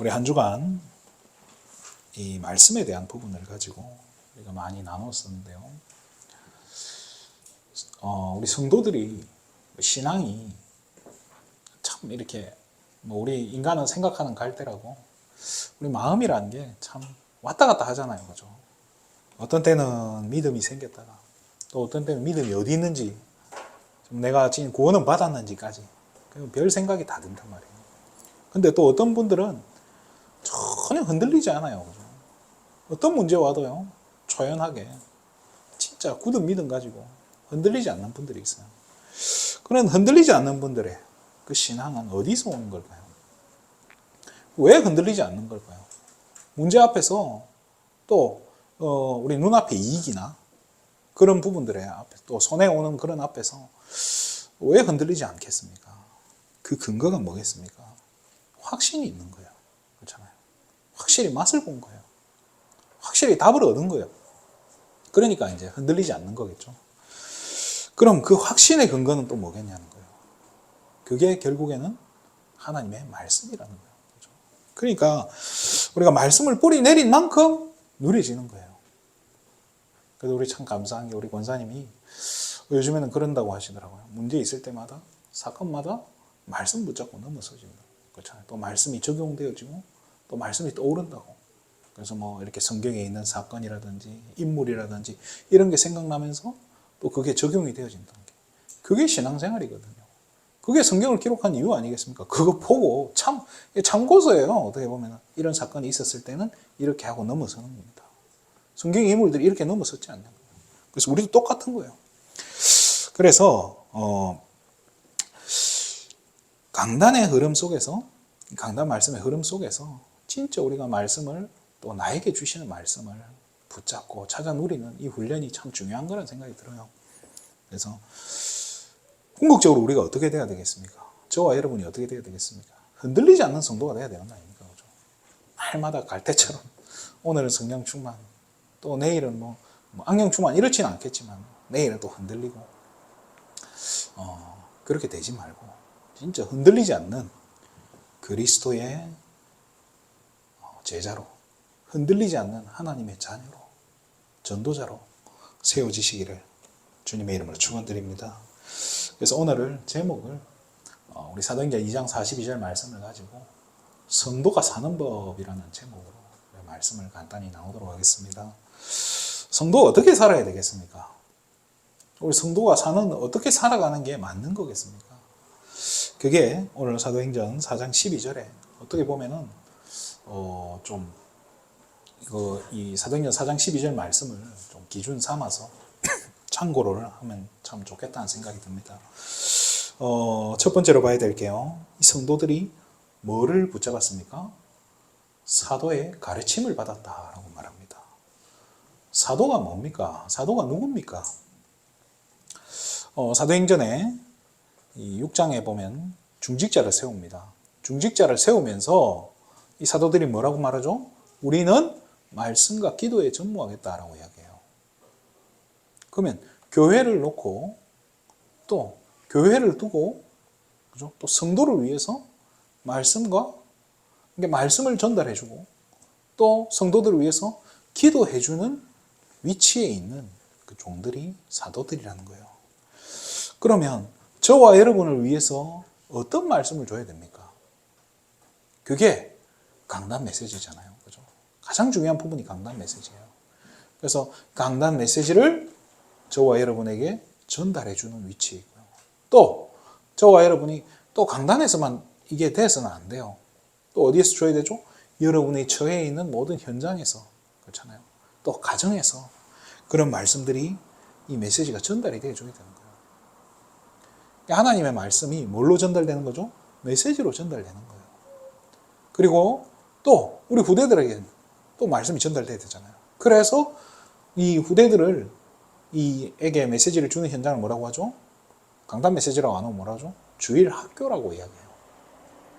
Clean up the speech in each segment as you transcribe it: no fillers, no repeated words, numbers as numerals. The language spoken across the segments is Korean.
우리 한 주간 이 말씀에 대한 부분을 가지고 우리가 많이 나눴었는데요. 우리 성도들이 신앙이 참 이렇게 우리 인간은 생각하는 갈대라고 우리 마음이라는 게 참 왔다 갔다 하잖아요. 그죠? 어떤 때는 믿음이 생겼다가 또 어떤 때는 믿음이 어디 있는지 내가 지금 구원은 받았는지까지 별 생각이 다 든단 말이에요. 근데 또 어떤 분들은 전혀 흔들리지 않아요. 그죠? 어떤 문제 와도요, 초연하게 진짜 굳은 믿음 가지고 흔들리지 않는 분들이 있어요. 그런 흔들리지 않는 분들의 그 신앙은 어디서 오는 걸까요? 왜 흔들리지 않는 걸까요? 문제 앞에서 또 우리 눈앞에 이익이나 그런 부분들의 앞에 또 손에 오는 그런 앞에서 왜 흔들리지 않겠습니까? 그 근거가 뭐겠습니까? 확신이 있는 거예요. 그렇잖아요. 확실히 맛을 본 거예요. 확실히 답을 얻은 거예요. 그러니까 이제 흔들리지 않는 거겠죠. 그럼 그 확신의 근거는 또 뭐겠냐는 거예요. 그게 결국에는 하나님의 말씀이라는 거예요. 그렇죠? 그러니까 우리가 말씀을 뿌리 내린 만큼 누려지는 거예요. 그래서 우리 참 감사한 게 우리 권사님이 요즘에는 그런다고 하시더라고요. 문제 있을 때마다 사건마다 말씀 붙잡고 넘어서진다. 그렇잖아요. 또 말씀이 적용되어지고 또 말씀이 떠오른다고. 그래서 이렇게 성경에 있는 사건이라든지 인물이라든지 이런 게 생각나면서 또 그게 적용이 되어진다는 게 그게 신앙생활이거든요. 그게 성경을 기록한 이유 아니겠습니까? 그거 보고 참고서예요. 어떻게 보면 이런 사건이 있었을 때는 이렇게 하고 넘어서는 겁니다. 성경의 인물들이 이렇게 넘어섰지 않냐. 그래서 우리도 똑같은 거예요. 그래서 강단의 흐름 속에서, 강단 말씀의 흐름 속에서 진짜 우리가 말씀을 또 나에게 주시는 말씀을 붙잡고 찾아 누리는 이 훈련이 참 중요한 거라는 생각이 들어요. 그래서 궁극적으로 우리가 어떻게 돼야 되겠습니까? 저와 여러분이 어떻게 돼야 되겠습니까? 흔들리지 않는 성도가 돼야 되는 거 아닙니까? 그죠? 날마다 갈대처럼 오늘은 성령 충만, 또 내일은 악령 충만 이렇지는 않겠지만 내일은 또 흔들리고 그렇게 되지 말고 진짜 흔들리지 않는 그리스도의 제자로, 흔들리지 않는 하나님의 자녀로, 전도자로 세워지시기를 주님의 이름으로 축원드립니다. 그래서 오늘을 제목을 우리 사도행전 2장 42절 말씀을 가지고 성도가 사는 법이라는 제목으로 말씀을 간단히 나누도록 하겠습니다. 성도가 어떻게 살아야 되겠습니까? 우리 성도가 어떻게 살아가는 게 맞는 거겠습니까? 그게 오늘 사도행전 4장 12절에 어떻게 보면은 이 사도행전 4장 12절 말씀을 좀 기준 삼아서 참고를 하면 참 좋겠다는 생각이 듭니다. 첫 번째로 봐야 될게요. 이 성도들이 뭐를 붙잡았습니까? 사도의 가르침을 받았다라고 말합니다. 사도가 뭡니까? 사도가 누굽니까? 사도행전에 이 6장에 보면 중직자를 세웁니다. 중직자를 세우면서 이 사도들이 뭐라고 말하죠? 우리는 말씀과 기도에 전무하겠다라고 이야기해요. 그러면 교회를 놓고 또 교회를 두고 그죠? 또 성도를 위해서 말씀을 전달해주고 또 성도들을 위해서 기도해주는 위치에 있는 그 종들이 사도들이라는 거예요. 그러면 저와 여러분을 위해서 어떤 말씀을 줘야 됩니까? 그게 강단 메시지잖아요. 그죠? 가장 중요한 부분이 강단 메시지예요. 그래서 강단 메시지를 저와 여러분에게 전달해주는 위치에 있고요. 또 저와 여러분이 또 강단에서만 이게 돼서는 안 돼요. 또 어디에서 줘야 되죠? 여러분이 처해 있는 모든 현장에서, 그렇잖아요. 또 가정에서 그런 말씀들이 이 메시지가 전달이 되어줘야 되는 거예요. 하나님의 말씀이 뭘로 전달되는 거죠? 메시지로 전달되는 거예요. 그리고 또 우리 후대들에게 또 말씀이 전달돼야 되잖아요. 그래서 이 후대들을 이에게 메시지를 주는 현장을 뭐라고 하죠? 강단 메시지라고 안 하고 뭐라고 하죠? 주일 학교라고 이야기해요.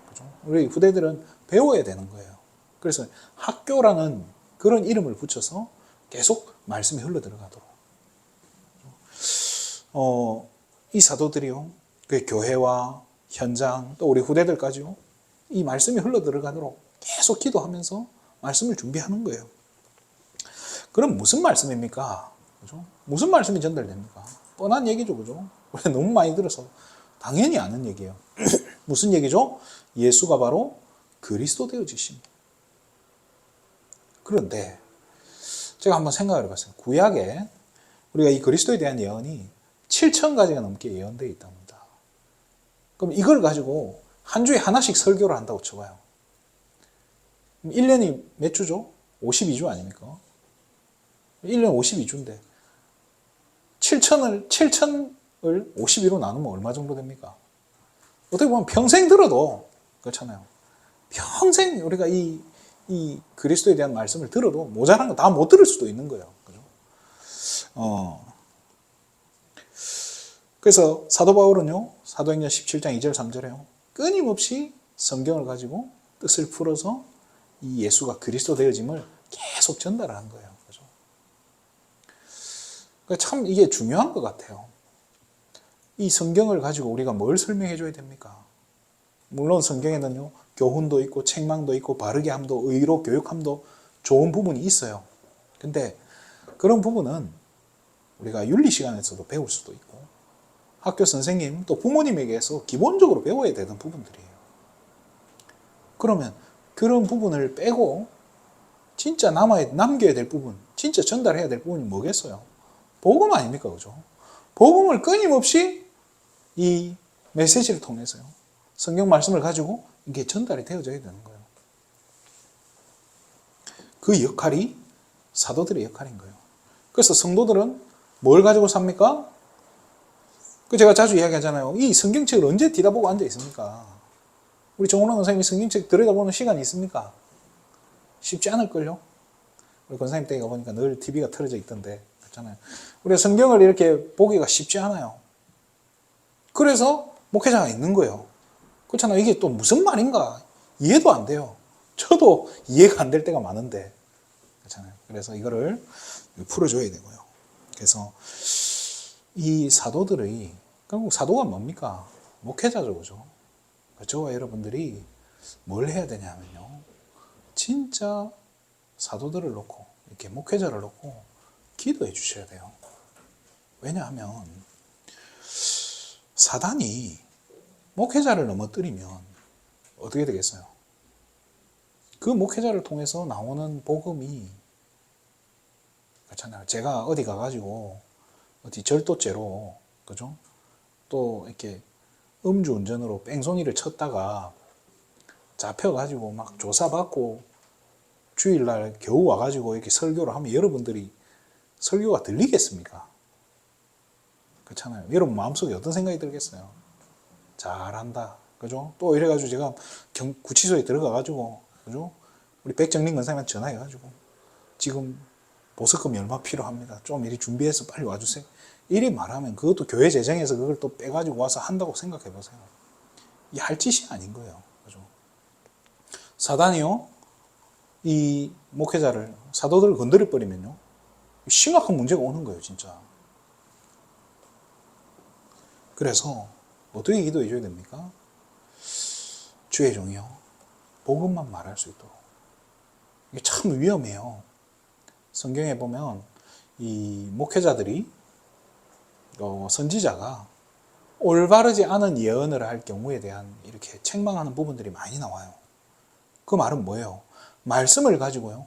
그죠? 우리 후대들은 배워야 되는 거예요. 그래서 학교라는 그런 이름을 붙여서 계속 말씀이 흘러들어가도록. 이 사도들이요, 그 교회와 현장 또 우리 후대들까지요, 이 말씀이 흘러들어가도록 계속 기도하면서 말씀을 준비하는 거예요. 그럼 무슨 말씀입니까? 그죠? 무슨 말씀이 전달됩니까? 뻔한 얘기죠, 그죠? 원래 너무 많이 들어서 당연히 아는 얘기예요. 무슨 얘기죠? 예수가 바로 그리스도 되어지심. 그런데 제가 한번 생각을 해봤어요. 구약에 우리가 이 그리스도에 대한 예언이 7,000가지가 넘게 예언되어 있답니다. 그럼 이걸 가지고 한 주에 하나씩 설교를 한다고 쳐봐요. 1년이 몇 주죠? 52주 아닙니까? 1년 52주인데 7,000을 52로 나누면 얼마 정도 됩니까? 어떻게 보면 평생 들어도 그렇잖아요. 평생 우리가 이 그리스도에 대한 말씀을 들어도 모자란 거 다 못 들을 수도 있는 거예요. 그죠? 그래서 사도 바울은요, 사도행전 17장 2절 3절에요. 끊임없이 성경을 가지고 뜻을 풀어서 이 예수가 그리스도 되어짐을 계속 전달하는 거예요. 그죠? 그러니까 참 이게 중요한 것 같아요. 이 성경을 가지고 우리가 뭘 설명해 줘야 됩니까? 물론 성경에는요, 교훈도 있고 책망도 있고 바르게 함도 의로 교육함도 좋은 부분이 있어요. 근데 그런 부분은 우리가 윤리 시간에서도 배울 수도 있고 학교 선생님 또 부모님에게서 기본적으로 배워야 되는 부분들이에요. 그러면 그런 부분을 빼고 진짜 남겨야 될 부분, 진짜 전달해야 될 부분이 뭐겠어요? 복음 아닙니까? 그죠? 복음을 끊임없이 이 메시지를 통해서요, 성경 말씀을 가지고 이게 전달이 되어져야 되는 거예요. 그 역할이 사도들의 역할인 거예요. 그래서 성도들은 뭘 가지고 삽니까? 제가 자주 이야기하잖아요. 이 성경책을 언제 뒤다보고 앉아 있습니까? 우리 정원호 권사님이 성경책 들여다보는 시간이 있습니까? 쉽지 않을걸요? 우리 권사님 댁에 가보니까 늘 TV가 틀어져 있던데, 그렇잖아요. 우리가 성경을 이렇게 보기가 쉽지 않아요. 그래서 목회자가 있는 거예요. 그렇잖아요. 이게 또 무슨 말인가 이해도 안 돼요. 저도 이해가 안 될 때가 많은데, 그렇잖아요. 그래서 이거를 풀어줘야 되고요. 그래서 이 사도들의, 결국 사도가 뭡니까? 목회자죠, 그죠? 저와 여러분들이 뭘 해야 되냐면요, 진짜 사도들을 놓고 이렇게 목회자를 놓고 기도해 주셔야 돼요. 왜냐하면 사단이 목회자를 넘어뜨리면 어떻게 되겠어요? 그 목회자를 통해서 나오는 복음이, 그렇잖아요. 제가 어디 가가지고 어디 절도죄로, 그죠? 또 이렇게 음주운전으로 뺑소니를 쳤다가 잡혀가지고 막 조사받고 주일날 겨우 와가지고 이렇게 설교를 하면 여러분들이 설교가 들리겠습니까? 그렇잖아요. 여러분 마음속에 어떤 생각이 들겠어요? 잘한다. 그죠? 또 이래가지고 제가 구치소에 들어가가지고, 그죠? 우리 백정린 권사님한테 전화해가지고, 지금 보석금이 얼마 필요합니다. 좀 이리 준비해서 빨리 와주세요. 이리 말하면 그것도 교회 재정에서 그걸 또 빼가지고 와서 한다고 생각해 보세요. 이 할 짓이 아닌 거예요. 그죠? 사단이요, 이 목회자를, 사도들을 건드려 버리면요, 심각한 문제가 오는 거예요, 진짜. 그래서 어떻게 기도해 줘야 됩니까? 주의 종이요, 복음만 말할 수 있도록. 이게 참 위험해요. 성경에 보면 이 목회자들이, 선지자가 올바르지 않은 예언을 할 경우에 대한 이렇게 책망하는 부분들이 많이 나와요. 그 말은 뭐예요? 말씀을 가지고요,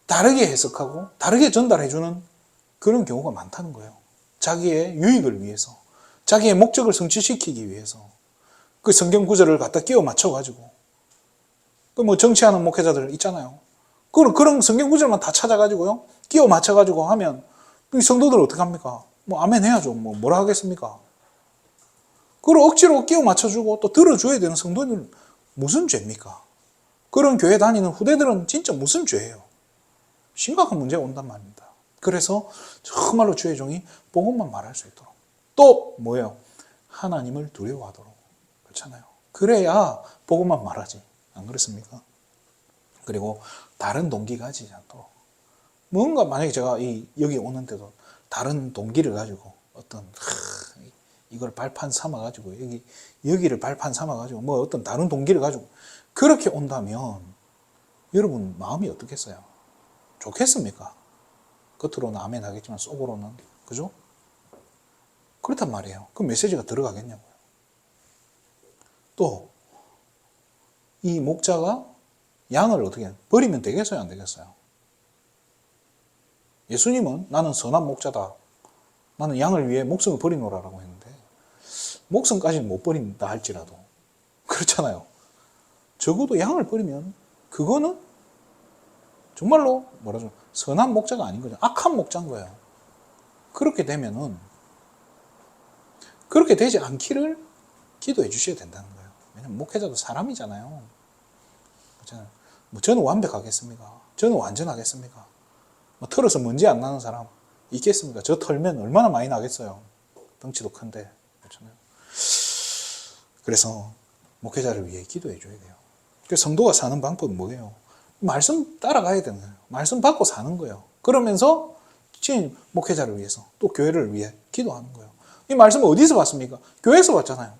다르게 해석하고 다르게 전달해주는 그런 경우가 많다는 거예요. 자기의 유익을 위해서, 자기의 목적을 성취시키기 위해서 그 성경 구절을 갖다 끼워 맞춰가지고, 그 뭐 정치하는 목회자들 있잖아요. 그런 성경 구절만 다 찾아가지고요, 끼워 맞춰가지고 하면 이 성도들 어떡합니까? 뭐 아멘 해야죠. 뭐라 하겠습니까? 그걸 억지로 끼워 맞춰주고 또 들어줘야 되는 성도는 무슨 죄입니까? 그런 교회 다니는 후대들은 진짜 무슨 죄예요? 심각한 문제가 온단 말입니다. 그래서 정말로 주의 종이 복음만 말할 수 있도록, 또 뭐예요? 하나님을 두려워하도록. 그렇잖아요. 그래야 복음만 말하지, 안 그렇습니까? 그리고 다른 동기 가지지 않도록. 뭔가 만약에 제가 여기 오는데도 다른 동기를 가지고 어떤 이걸 발판 삼아가지고 여기를 발판 삼아가지고 뭐 어떤 다른 동기를 가지고 그렇게 온다면 여러분 마음이 어떻겠어요? 좋겠습니까? 겉으로는 아멘 하겠지만 속으로는, 그죠? 그렇단 말이에요. 그 메시지가 들어가겠냐고요. 또 이 목자가 양을 어떻게 버리면 되겠어요, 안 되겠어요? 예수님은 나는 선한 목자다, 나는 양을 위해 목숨을 버리노라라고 했는데 목숨까지는 못 버린다 할지라도 그렇잖아요. 적어도 양을 버리면 그거는 정말로 뭐라죠? 선한 목자가 아닌 거죠. 악한 목자인 거예요. 그렇게 되면은 그렇게 되지 않기를 기도해 주셔야 된다는 거예요. 왜냐면 목회자도 사람이잖아요. 뭐 저는 완벽하겠습니까? 저는 완전하겠습니까? 뭐 털어서 먼지 안 나는 사람 있겠습니까? 저 털면 얼마나 많이 나겠어요. 덩치도 큰데. 그렇잖아요. 그래서 목회자를 위해 기도해 줘야 돼요. 그래서 성도가 사는 방법은 뭐예요? 말씀 따라가야 되는 거예요. 말씀 받고 사는 거예요. 그러면서 지금 목회자를 위해서 또 교회를 위해 기도하는 거예요. 이 말씀을 어디서 받습니까? 교회에서 받잖아요.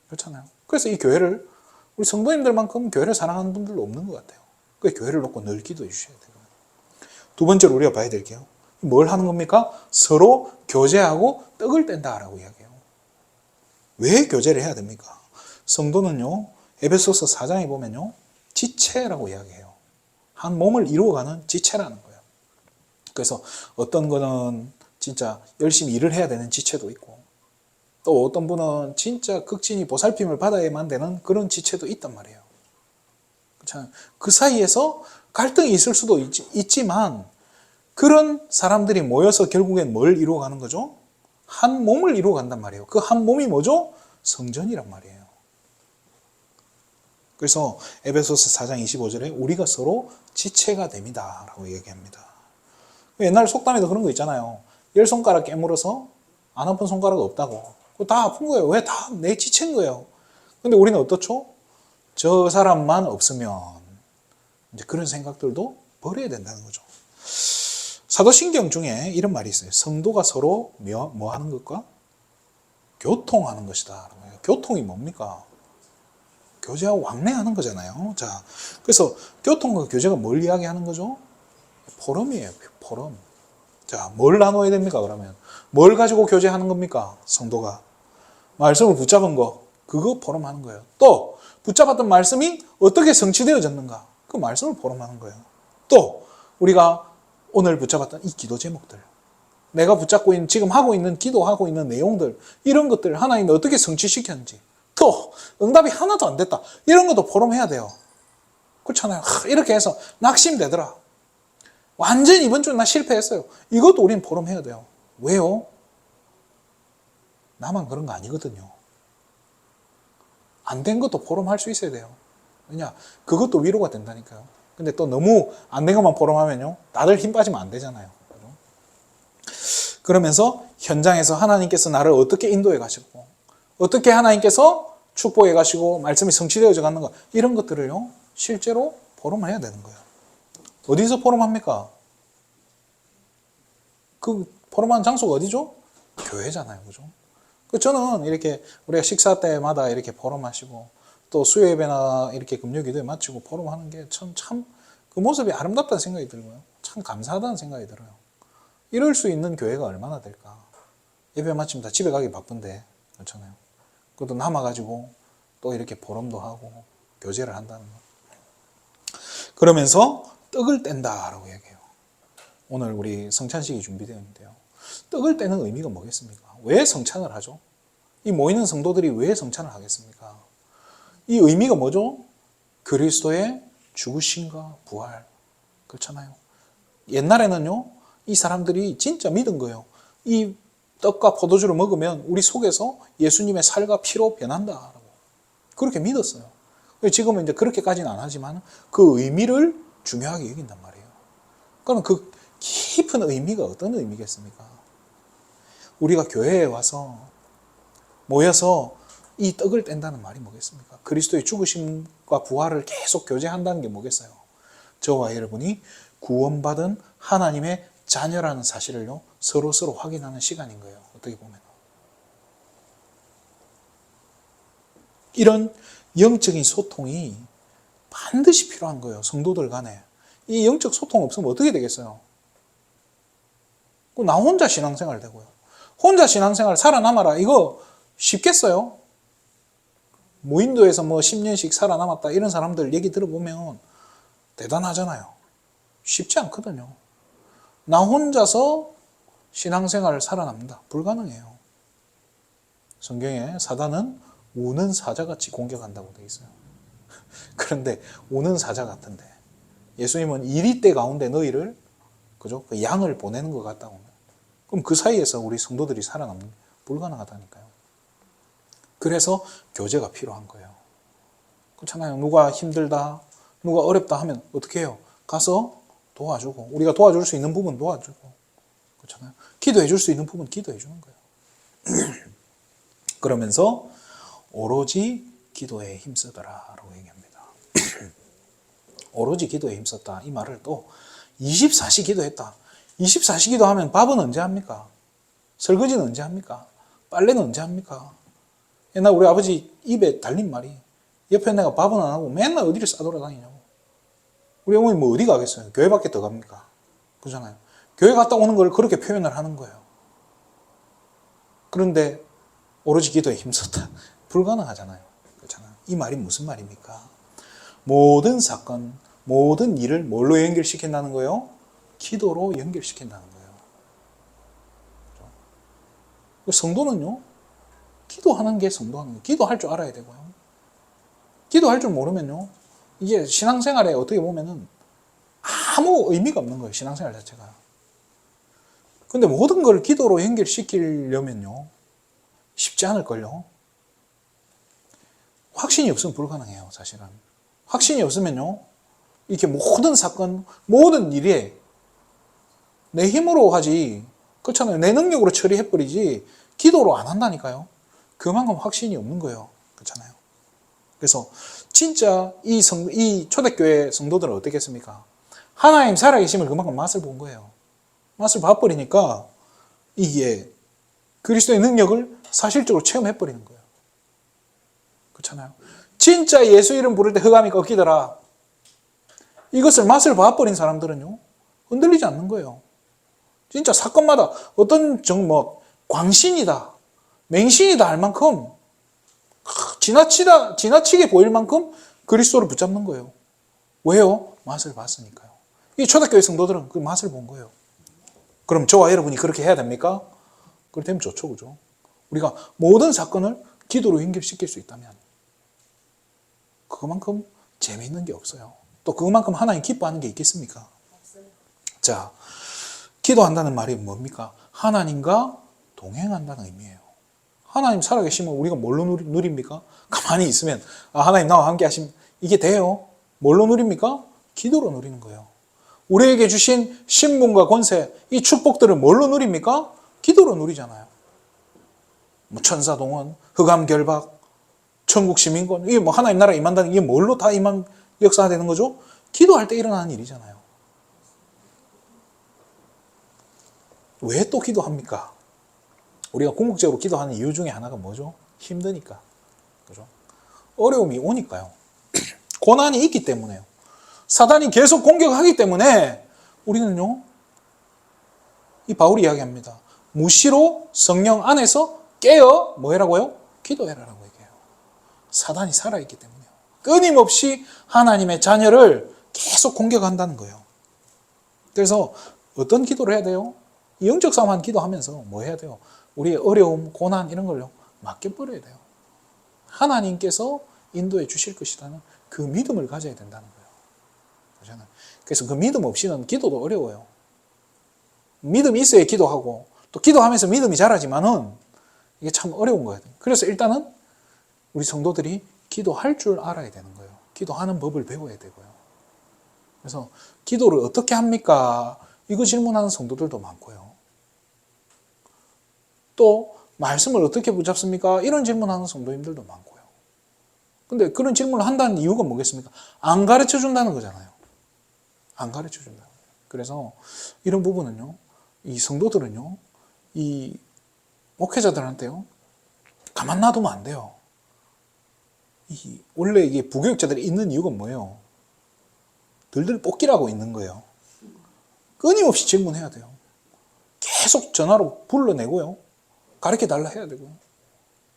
그렇잖아요. 그래서 이 교회를 우리 성도님들만큼 교회를 사랑하는 분들도 없는 것 같아요. 그래서 교회를 놓고 늘 기도해 주셔야 돼요. 두 번째로 우리가 봐야 될 게요. 뭘 하는 겁니까? 서로 교제하고 떡을 뗀다라고 이야기해요. 왜 교제를 해야 됩니까? 성도는요, 에베소서 4장에 보면요, 지체라고 이야기해요. 한 몸을 이루어가는 지체라는 거예요. 그래서 어떤 거는 진짜 열심히 일을 해야 되는 지체도 있고, 또 어떤 분은 진짜 극진히 보살핌을 받아야만 되는 그런 지체도 있단 말이에요. 그 사이에서 갈등이 있을 수도 있지만 그런 사람들이 모여서 결국엔 뭘 이루어가는 거죠? 한 몸을 이루어간단 말이에요. 그 한 몸이 뭐죠? 성전이란 말이에요. 그래서 에베소서 4장 25절에 우리가 서로 지체가 됩니다 라고 얘기합니다. 옛날 속담에도 그런 거 있잖아요. 10손가락 깨물어서 안 아픈 손가락 없다고. 그거 다 아픈 거예요. 왜? 다 내 지체인 거예요. 근데 우리는 어떻죠? 저 사람만 없으면 이제 그런 생각들도 버려야 된다는 거죠. 사도신경 중에 이런 말이 있어요. 성도가 서로 뭐 하는 것과? 교통하는 것이다. 교통이 뭡니까? 교제하고 왕래하는 거잖아요. 자, 그래서 교통과 교제가 뭘 이야기하는 거죠? 포럼이에요. 포럼. 자, 뭘 나눠야 됩니까? 그러면 뭘 가지고 교제하는 겁니까? 성도가 말씀을 붙잡은 거, 그거 포럼하는 거예요. 또 붙잡았던 말씀이 어떻게 성취되어졌는가? 그 말씀을 포럼하는 거예요. 또 우리가 오늘 붙잡았던 이 기도 제목들, 내가 붙잡고 있는, 지금 하고 있는, 기도하고 있는 내용들, 이런 것들을 하나님이 어떻게 성취시켰는지, 또 응답이 하나도 안 됐다, 이런 것도 포럼해야 돼요. 그렇잖아요. 이렇게 해서 낙심되더라, 완전히 이번 주는 나 실패했어요, 이것도 우리는 포럼해야 돼요. 왜요? 나만 그런 거 아니거든요. 안 된 것도 포럼할 수 있어야 돼요. 왜냐? 그것도 위로가 된다니까요. 근데 또 너무 안 된 것만 포럼하면요, 다들 힘 빠지면 안 되잖아요. 그러면서 현장에서 하나님께서 나를 어떻게 인도해 가시고, 어떻게 하나님께서 축복해 가시고 말씀이 성취되어져 가는 것, 이런 것들을요 실제로 포럼을 해야 되는 거예요. 어디서 포럼합니까? 그 포럼하는 장소가 어디죠? 교회잖아요. 그죠? 저는 이렇게 우리가 식사 때마다 이렇게 포럼하시고, 또 수요 예배나 이렇게 금요 기도에 마치고 포럼하는 게 참 그 모습이 아름답다는 생각이 들고요, 참 감사하다는 생각이 들어요. 이럴 수 있는 교회가 얼마나 될까? 예배 마치면 다 집에 가기 바쁜데, 그렇잖아요. 그것도 남아가지고 또 이렇게 포럼도 하고 교제를 한다는 거. 그러면서 떡을 뗀다라고 얘기해요. 오늘 우리 성찬식이 준비되어 있는데요, 떡을 떼는 의미가 뭐겠습니까? 왜 성찬을 하죠? 이 모이는 성도들이 왜 성찬을 하겠습니까? 이 의미가 뭐죠? 그리스도의 죽으심과 부활. 그렇잖아요. 옛날에는요, 이 사람들이 진짜 믿은 거예요. 이 떡과 포도주를 먹으면 우리 속에서 예수님의 살과 피로 변한다라고 그렇게 믿었어요. 지금은 이제 그렇게까지는 안 하지만 그 의미를 중요하게 여긴단 말이에요. 그럼 그 깊은 의미가 어떤 의미겠습니까? 우리가 교회에 와서 모여서 이 떡을 뗀다는 말이 뭐겠습니까? 그리스도의 죽으심과 부활을 계속 교제한다는 게 뭐겠어요? 저와 여러분이 구원받은 하나님의 자녀라는 사실을요 서로 확인하는 시간인 거예요. 어떻게 보면 이런 영적인 소통이 반드시 필요한 거예요. 성도들 간에. 이 영적 소통 없으면 어떻게 되겠어요? 나 혼자 신앙생활 되고요. 혼자 신앙생활 살아남아라. 이거 쉽겠어요? 무인도에서 10년씩 살아남았다. 이런 사람들 얘기 들어보면 대단하잖아요. 쉽지 않거든요. 나 혼자서 신앙생활을 살아남는다. 불가능해요. 성경에 사단은 우는 사자같이 공격한다고 되어 있어요. 그런데 우는 사자 같은데 예수님은 이리때 가운데 너희를 그죠? 그 양을 보내는 것 같다고. 그럼 그 사이에서 우리 성도들이 살아남는 게 불가능하다니까요. 그래서 교제가 필요한 거예요. 그렇잖아요. 누가 힘들다, 누가 어렵다 하면 어떻게 해요? 가서 도와주고, 우리가 도와줄 수 있는 부분 도와주고, 그렇잖아요. 기도해 줄 수 있는 부분 기도해 주는 거예요. 그러면서 오로지 기도에 힘쓰더라라고 얘기합니다. 오로지 기도에 힘썼다. 이 말을 또 24시 기도했다. 24시 기도하면 밥은 언제 합니까? 설거지는 언제 합니까? 빨래는 언제 합니까? 옛날 우리 아버지 입에 달린 말이 옆에 내가 밥은 안 하고 맨날 어디를 싸돌아다니냐고. 우리 어머니 뭐 어디 가겠어요? 교회밖에 더 갑니까? 그렇잖아요. 교회 갔다 오는 걸 그렇게 표현을 하는 거예요. 그런데 오로지 기도에 힘썼다. 불가능하잖아요. 그렇잖아요. 이 말이 무슨 말입니까? 모든 사건, 모든 일을 뭘로 연결시킨다는 거예요? 기도로 연결시킨다는 거예요. 성도는요, 기도하는 게 성도하는 거예요. 기도할 줄 알아야 되고요. 기도할 줄 모르면요, 이게 신앙생활에 어떻게 보면은 아무 의미가 없는 거예요. 신앙생활 자체가. 근데 모든 걸 기도로 연결시키려면요, 쉽지 않을걸요. 확신이 없으면 불가능해요, 사실은. 확신이 없으면요, 이렇게 모든 사건, 모든 일에 내 힘으로 하지, 그렇잖아요. 내 능력으로 처리해버리지, 기도로 안 한다니까요. 그만큼 확신이 없는 거예요. 그렇잖아요. 그래서 진짜 이 초대교회 성도들은 어떻겠습니까? 하나님 살아계심을 그만큼 맛을 본 거예요. 맛을 봐버리니까 이게 그리스도의 능력을 사실적으로 체험해버리는 거예요. 그렇잖아요. 진짜 예수 이름 부를 때 흑암이 꺾이더라. 이것을 맛을 봐버린 사람들은요, 흔들리지 않는 거예요. 진짜 사건마다 어떤 광신이다, 맹신이다 할 만큼 지나치게 보일 만큼 그리스도를 붙잡는 거예요. 왜요? 맛을 봤으니까요. 이 초대교회 성도들은 그 맛을 본 거예요. 그럼 저와 여러분이 그렇게 해야 됩니까? 그렇게 되면 좋죠, 그죠? 우리가 모든 사건을 기도로 연결시킬 수 있다면 그만큼 재미있는 게 없어요. 또 그만큼 하나님 기뻐하는 게 있겠습니까? 자, 기도한다는 말이 뭡니까? 하나님과 동행한다는 의미예요. 하나님 살아계시면 우리가 뭘로 누립니까? 가만히 있으면 하나님 나와 함께 하시면 이게 돼요. 뭘로 누립니까? 기도로 누리는 거예요. 우리에게 주신 신분과 권세, 이 축복들을 뭘로 누립니까? 기도로 누리잖아요. 천사 동원, 흑암 결박, 천국 시민권, 이게 하나님 나라 임한다는 이게 뭘로 다 역사되는 거죠? 기도할 때 일어나는 일이잖아요. 왜 또 기도합니까? 우리가 궁극적으로 기도하는 이유 중에 하나가 뭐죠? 힘드니까. 그죠? 어려움이 오니까요. 고난이 있기 때문에요. 사단이 계속 공격하기 때문에 우리는요, 이 바울이 이야기합니다. 무시로 성령 안에서 깨어 뭐 해라고요? 기도해라라고 얘기해요. 사단이 살아있기 때문에요. 끊임없이 하나님의 자녀를 계속 공격한다는 거예요. 그래서 어떤 기도를 해야 돼요? 영적 싸움한 기도하면서 뭐 해야 돼요? 우리의 어려움, 고난 이런 걸요 맡겨버려야 돼요. 하나님께서 인도해 주실 것이라는 그 믿음을 가져야 된다는 거예요. 그렇잖아요. 그래서 그 믿음 없이는 기도도 어려워요. 믿음이 있어야 기도하고 또 기도하면서 믿음이 자라지만은 이게 참 어려운 거예요. 그래서 일단은 우리 성도들이 기도할 줄 알아야 되는 거예요. 기도하는 법을 배워야 되고요. 그래서 기도를 어떻게 합니까? 이거 질문하는 성도들도 많고요. 또 말씀을 어떻게 붙잡습니까? 이런 질문하는 성도님들도 많고요. 근데 그런 질문을 한다는 이유가 뭐겠습니까? 안 가르쳐 준다는 거잖아요. 안 가르쳐 준다는 거예요. 그래서 이런 부분은요, 이 성도들은요, 이 목회자들한테요, 가만 놔두면 안 돼요. 원래 이게 부교육자들이 있는 이유가 뭐예요? 들들 뽑기라고 있는 거예요. 끊임없이 질문해야 돼요. 계속 전화로 불러내고요. 가르쳐달라 해야 되고요.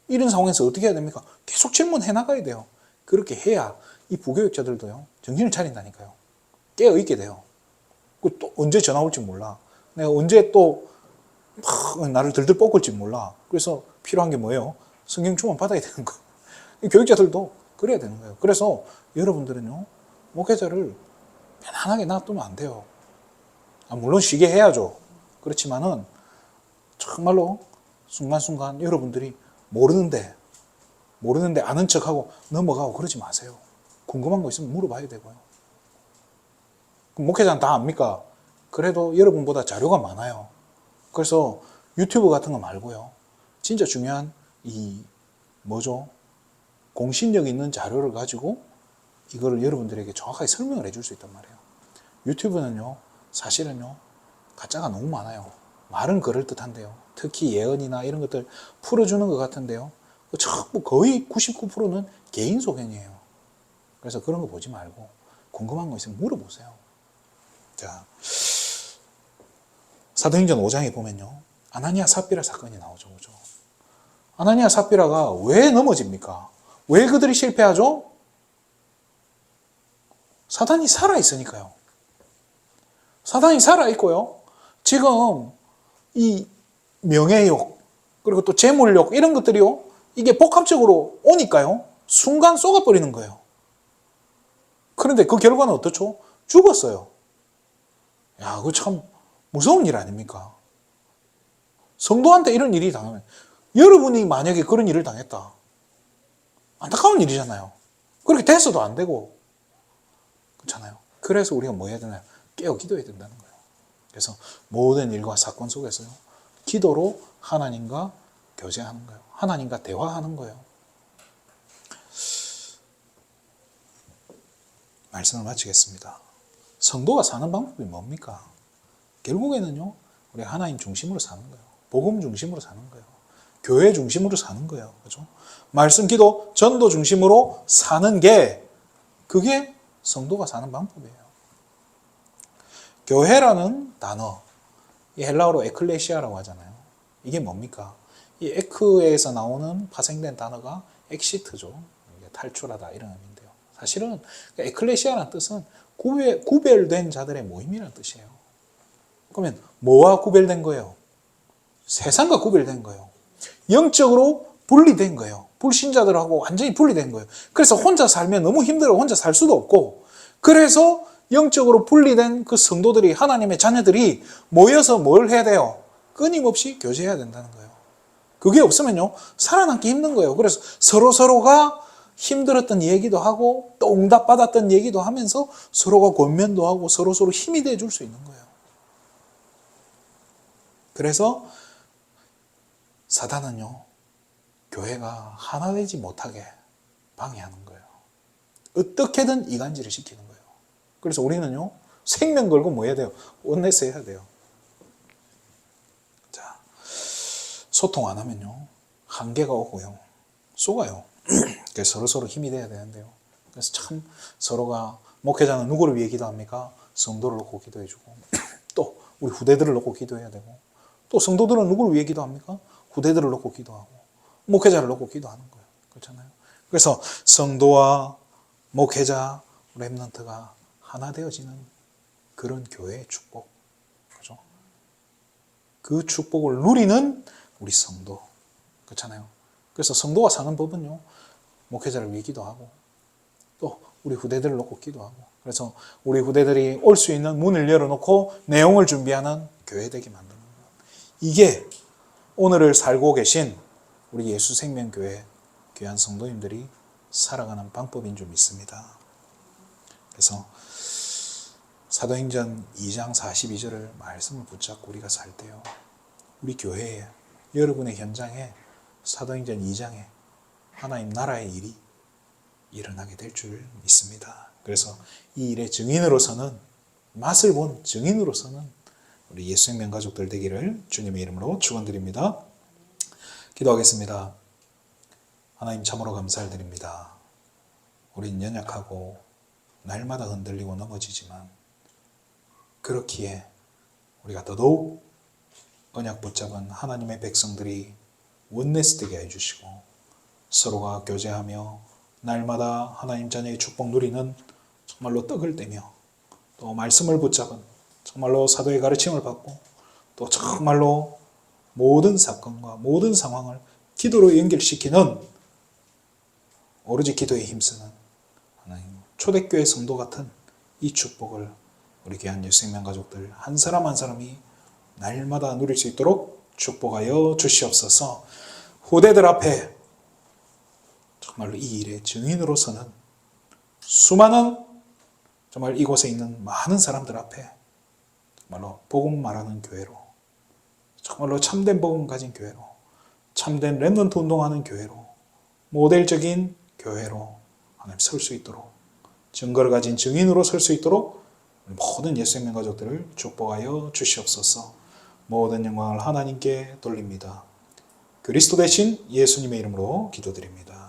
이런 상황에서 어떻게 해야 됩니까? 계속 질문해 나가야 돼요. 그렇게 해야 이 부교육자들도요, 정신을 차린다니까요. 깨어있게 돼요. 또 언제 전화 올지 몰라. 내가 언제 또 나를 들들 뽑을지 몰라. 그래서 필요한 게 뭐예요? 성경 주문 받아야 되는 거. 교육자들도 그래야 되는 거예요. 그래서 여러분들은요, 목회자를 편안하게 놔두면 안 돼요. 물론 쉬게 해야죠. 그렇지만은 정말로 순간순간 여러분들이 모르는데 아는 척하고 넘어가고 그러지 마세요. 궁금한 거 있으면 물어봐야 되고요. 그럼 목회자는 다 압니까? 그래도 여러분보다 자료가 많아요. 그래서 유튜브 같은 거 말고요. 진짜 중요한 공신력 있는 자료를 가지고 이거를 여러분들에게 정확하게 설명을 해줄 수 있단 말이에요. 유튜브는요, 사실은요, 가짜가 너무 많아요. 말은 그럴듯한데요. 특히 예언이나 이런 것들 풀어주는 것 같은데요. 전부 거의 99%는 개인 소견이에요. 그래서 그런 거 보지 말고 궁금한 거 있으면 물어보세요. 자, 사도행전 5장에 보면요, 아나니아 삽비라 사건이 나오죠. 그죠? 아나니아 삽비라가 왜 넘어집니까? 왜 그들이 실패하죠? 사단이 살아있으니까요. 사단이 살아있고요. 지금 이 명예욕, 그리고 또 재물욕, 이런 것들이요, 이게 복합적으로 오니까요, 순간 쏟아버리는 거예요. 그런데 그 결과는 어떻죠? 죽었어요. 야, 그거 참 무서운 일 아닙니까? 성도한테 이런 일이 당하면, 여러분이 만약에 그런 일을 당했다. 안타까운 일이잖아요. 그렇게 돼서도 안 되고. 그렇잖아요. 그래서 우리가 뭐 해야 되나요? 깨어 기도해야 된다는 거예요. 그래서 모든 일과 사건 속에서요, 기도로 하나님과 교제하는 거예요. 하나님과 대화하는 거예요. 말씀을 마치겠습니다. 성도가 사는 방법이 뭡니까? 결국에는요, 우리 하나님 중심으로 사는 거예요. 복음 중심으로 사는 거예요. 교회 중심으로 사는 거예요. 그죠? 말씀, 기도, 전도 중심으로 사는 게, 그게 성도가 사는 방법이에요. 교회라는 단어, 이 헬라어로 에클레시아라고 하잖아요. 이게 뭡니까? 이 에크에서 나오는 파생된 단어가 엑시트죠. 탈출하다 이런 의미인데요. 사실은 에클레시아라는 뜻은 구별된 자들의 모임이라는 뜻이에요. 그러면 뭐와 구별된 거예요? 세상과 구별된 거예요. 영적으로 분리된 거예요. 불신자들하고 완전히 분리된 거예요. 그래서 혼자 살면 너무 힘들어. 혼자 살 수도 없고. 그래서 영적으로 분리된 그 성도들이, 하나님의 자녀들이 모여서 뭘 해야 돼요? 끊임없이 교제해야 된다는 거예요. 그게 없으면요, 살아남기 힘든 거예요. 그래서 서로가 힘들었던 얘기도 하고 또 응답받았던 얘기도 하면서 서로가 권면도 하고 서로 힘이 돼줄 수 있는 거예요. 그래서 사단은요, 교회가 하나 되지 못하게 방해하는 거예요. 어떻게든 이간질을 시키는 거예요. 그래서 우리는요, 생명 걸고 뭐 해야 돼요? 원내스 해야 돼요. 자, 소통 안 하면요, 한계가 오고요, 쏘가요. 그래서 서로 힘이 돼야 되는데요. 그래서 참 서로가, 목회자는 누구를 위해 기도합니까? 성도를 놓고 기도해주고, 또 우리 후대들을 놓고 기도해야 되고, 또 성도들은 누구를 위해 기도합니까? 후대들을 놓고 기도하고, 목회자를 놓고 기도하는 거예요. 그렇잖아요. 그래서 성도와 목회자, 렘넌트가 하나 되어지는 그런 교회의 축복, 그죠? 그 축복을 누리는 우리 성도, 그렇잖아요. 그래서 성도가 사는 법은요, 목회자를 위해 기도하고, 또 우리 후대들을 놓고 기도하고, 그래서 우리 후대들이 올 수 있는 문을 열어놓고 내용을 준비하는 교회 되게 만드는 거예요. 이게 오늘을 살고 계신 우리 예수생명교회 귀한 성도님들이 살아가는 방법인 줄 믿습니다. 그래서 사도행전 2장 42절을 말씀을 붙잡고 우리가 살 때요, 우리 교회에, 여러분의 현장에 사도행전 2장에 하나님 나라의 일이 일어나게 될 줄 믿습니다. 그래서 이 일의 증인으로서는, 맛을 본 증인으로서는 우리 예수생명 가족들 되기를 주님의 이름으로 축원드립니다. 기도하겠습니다. 하나님, 참으로 감사를 드립니다. 우린 연약하고 날마다 흔들리고 넘어지지만 그렇기에 우리가 더더욱 언약 붙잡은 하나님의 백성들이 원내스되게 해주시고 서로가 교제하며 날마다 하나님 자녀의 축복 누리는 정말로 떡을 떼며 또 말씀을 붙잡은 정말로 사도의 가르침을 받고 또 정말로 모든 사건과 모든 상황을 기도로 연결시키는 오로지 기도에 힘쓰는 하나님 초대교회 성도 같은 이 축복을 우리 귀한 예수생명 가족들 한 사람 한 사람이 날마다 누릴 수 있도록 축복하여 주시옵소서. 후대들 앞에 정말로 이 일의 증인으로서는 수많은 정말 이곳에 있는 많은 사람들 앞에 정말로 복음 말하는 교회로 정말로 참된 복음 가진 교회로 참된 렘넌트 운동하는 교회로 모델적인 교회로 하나님 설 수 있도록 증거를 가진 증인으로 설 수 있도록 모든 예수생명 가족들을 축복하여 주시옵소서. 모든 영광을 하나님께 돌립니다. 그리스도 대신 예수님의 이름으로 기도드립니다.